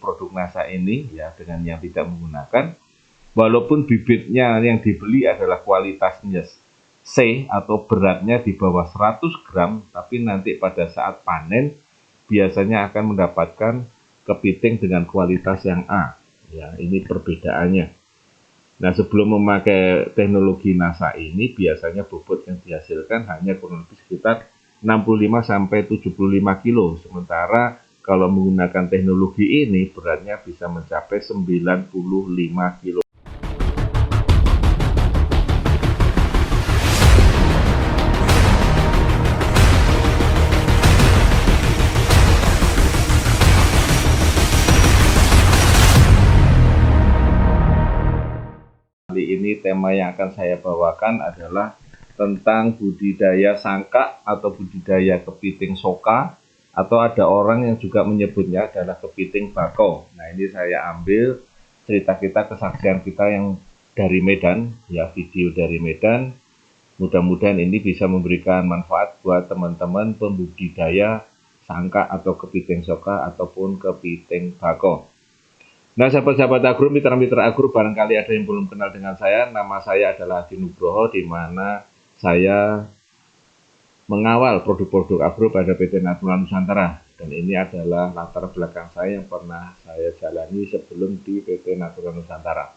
produk NASA ini ya dengan yang tidak menggunakan, walaupun bibitnya yang dibeli adalah kualitasnya C atau beratnya di bawah 100 gram, tapi nanti pada saat panen biasanya akan mendapatkan kepiting dengan kualitas yang A. Ya, ini perbedaannya. Nah, sebelum memakai teknologi NASA ini, biasanya bobot yang dihasilkan hanya kurang lebih sekitar 65-75 kilo. Sementara kalau menggunakan teknologi ini, beratnya bisa mencapai 95 kilo. Kali ini tema yang akan saya bawakan adalah tentang budidaya sangkak atau budidaya kepiting soka, atau ada orang yang juga menyebutnya adalah kepiting bako. Nah, ini saya ambil cerita kita, kesaksian kita yang dari Medan, ya, video dari Medan. Mudah-mudahan ini bisa memberikan manfaat buat teman-teman pembudidaya sangkak atau kepiting soka ataupun kepiting bako. Nah, sahabat-sahabat agro, mitra-mitra agro, barangkali ada yang belum kenal dengan saya. Nama saya adalah Adi Nugroho, di mana saya mengawal produk-produk agro pada PT Natura Nusantara. Dan ini adalah latar belakang saya yang pernah saya jalani sebelum di PT Natura Nusantara.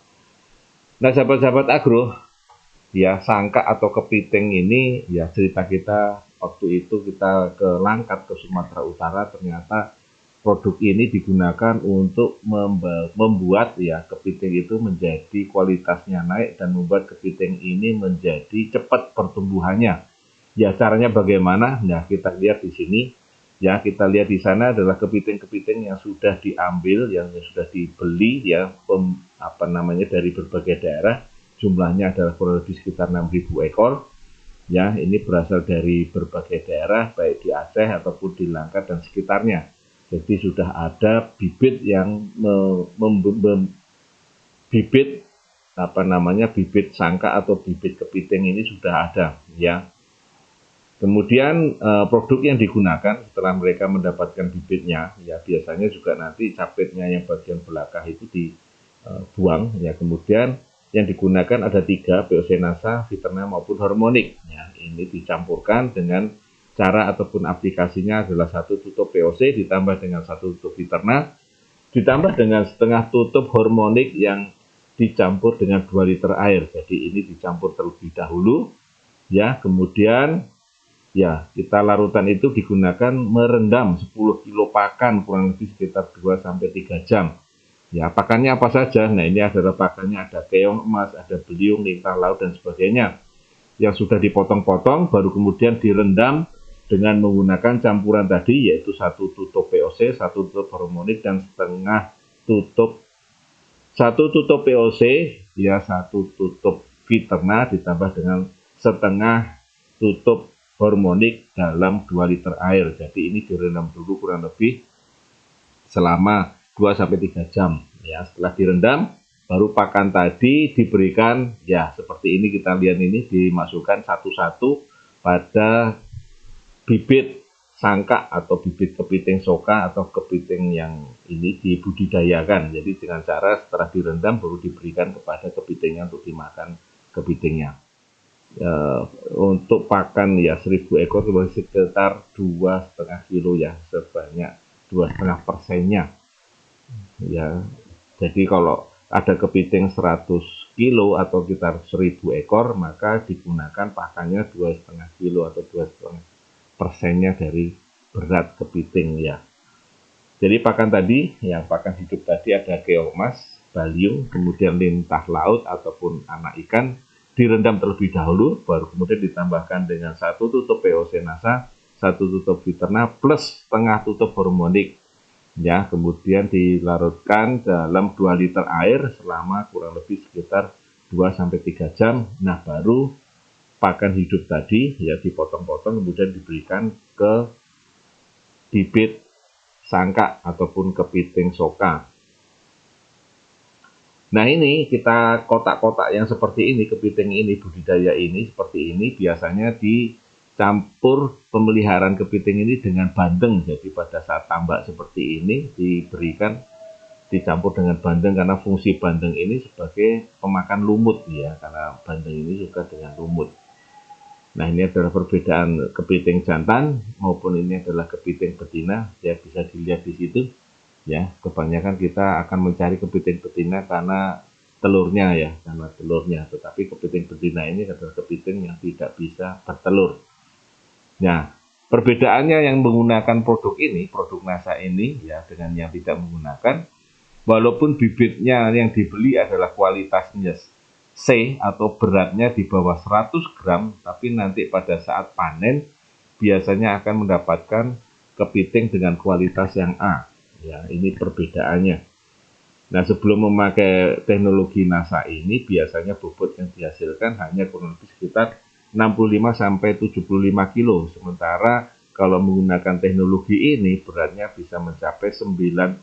Nah, sahabat-sahabat agro, ya, sangkak atau kepiting ini, ya, cerita kita waktu itu kita ke Langkat, ke Sumatera Utara, ternyata produk ini digunakan untuk membuat ya kepiting itu menjadi kualitasnya naik dan membuat kepiting ini menjadi cepat pertumbuhannya. Ya, caranya bagaimana? Nah, kita lihat di sini. Ya, kita lihat di sana adalah kepiting-kepiting yang sudah diambil, yang sudah dibeli ya, dari berbagai daerah. Jumlahnya adalah kurang lebih sekitar 6.000 ekor. Ya, ini berasal dari berbagai daerah, baik di Aceh ataupun di Langkat dan sekitarnya. Jadi sudah ada bibit yang bibit sangka atau bibit kepiting ini sudah ada, ya. Kemudian produk yang digunakan setelah mereka mendapatkan bibitnya, ya, biasanya juga nanti capitnya yang bagian belakang itu dibuang, ya. Kemudian yang digunakan ada 3, POC NASA, Viterna maupun Hormonik. Ya, ini dicampurkan dengan cara ataupun aplikasinya adalah 1 tutup POC ditambah dengan 1 tutup Viterna, ditambah dengan setengah tutup Hormonik yang dicampur dengan 2 liter air. Jadi ini dicampur terlebih dahulu, ya. Kemudian ya, kita larutan itu digunakan merendam 10 kilo pakan kurang lebih sekitar 2-3 jam. Ya, pakannya apa saja? Nah, ini adalah pakannya ada keong emas, ada beliung, lintah laut dan sebagainya. Yang sudah dipotong-potong baru kemudian direndam dengan menggunakan campuran tadi, yaitu 1 tutup POC, 1 tutup Hormonik, dan setengah tutup 1 tutup POC, ya, 1 tutup Viterna ditambah dengan setengah tutup Hormonik dalam 2 liter air. Jadi ini direndam dulu kurang lebih selama 2-3 jam. Ya, setelah direndam baru pakan tadi diberikan, ya, seperti ini kita lihat, ini dimasukkan satu-satu pada bibit sangkak atau bibit kepiting soka atau kepiting yang ini dibudidayakan. Jadi dengan cara setelah direndam baru diberikan kepada kepitingnya untuk dimakan kepitingnya. Untuk pakan ya 1000 ekor sekitar 2,5 kilo, ya, sebanyak 2,5%-nya. Ya, jadi kalau ada kepiting 100 kilo atau sekitar 1000 ekor, maka digunakan pakannya 2,5 kilo atau 2,5%-nya dari berat kepiting, ya. Jadi pakan tadi, yang pakan hidup tadi ada keong emas, baliung, kemudian lintah laut ataupun anak ikan, direndam terlebih dahulu, baru kemudian ditambahkan dengan 1 tutup POC NASA, 1 tutup Viterna, plus setengah tutup Hormonik. Ya, kemudian dilarutkan dalam 2 liter air selama kurang lebih sekitar 2-3 jam. Nah, baru pakan hidup tadi ya dipotong-potong kemudian diberikan ke bibit sangkak ataupun kepiting soka. Nah, ini kita kotak-kotak yang seperti ini, kepiting ini, budidaya ini seperti ini, biasanya dicampur pemeliharaan kepiting ini dengan bandeng. Jadi pada saat tambak seperti ini diberikan dicampur dengan bandeng karena fungsi bandeng ini sebagai pemakan lumut ya, karena bandeng ini suka dengan lumut. Nah, ini adalah perbedaan kepiting jantan maupun ini adalah kepiting betina ya, bisa dilihat di situ ya. Kebanyakan kita akan mencari kepiting betina karena telurnya ya, karena telurnya, tetapi kepiting betina ini adalah kepiting yang tidak bisa bertelur. Nah, perbedaannya yang menggunakan produk ini, produk NASA ini ya, dengan yang tidak menggunakan, walaupun bibitnya yang dibeli adalah kualitasnya C atau beratnya di bawah 100 gram, tapi nanti pada saat panen biasanya akan mendapatkan kepiting dengan kualitas yang A. Ya, ini perbedaannya. Nah, sebelum memakai teknologi NASA ini, biasanya bobot yang dihasilkan hanya kurang lebih sekitar 65-75 kilo. Sementara kalau menggunakan teknologi ini, beratnya bisa mencapai 95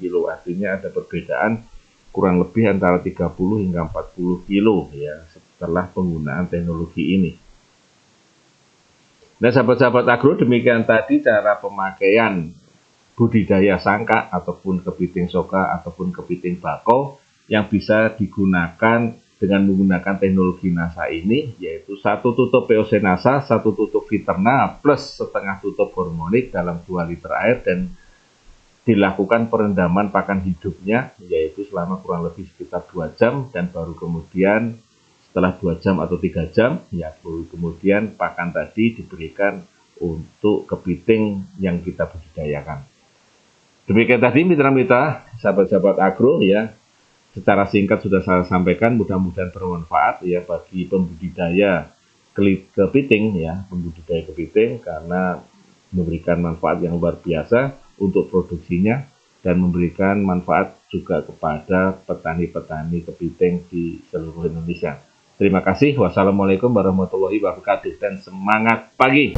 kilo. Artinya ada perbedaan kurang lebih antara 30 hingga 40 kilo ya, setelah penggunaan teknologi ini. Nah, sahabat-sahabat agro, demikian tadi cara pemakaian budidaya sangka ataupun kepiting soka ataupun kepiting bakau yang bisa digunakan dengan menggunakan teknologi NASA ini, yaitu 1 tutup POC NASA, 1 tutup Viterna, plus setengah tutup hormonik dalam 2 liter air, dan dilakukan perendaman pakan hidupnya, yaitu selama kurang lebih sekitar 2 jam, dan baru kemudian setelah 2 jam atau 3 jam, ya baru kemudian pakan tadi diberikan untuk kepiting yang kita budidayakan. Demikian tadi mitra-mitra, sahabat-sahabat agro ya. Secara singkat sudah saya sampaikan, mudah-mudahan bermanfaat ya bagi pembudidaya kepiting ya, pembudidaya kepiting, karena memberikan manfaat yang luar biasa untuk produksinya dan memberikan manfaat juga kepada petani-petani kepiting di seluruh Indonesia. Terima kasih. Wassalamualaikum warahmatullahi wabarakatuh dan semangat pagi.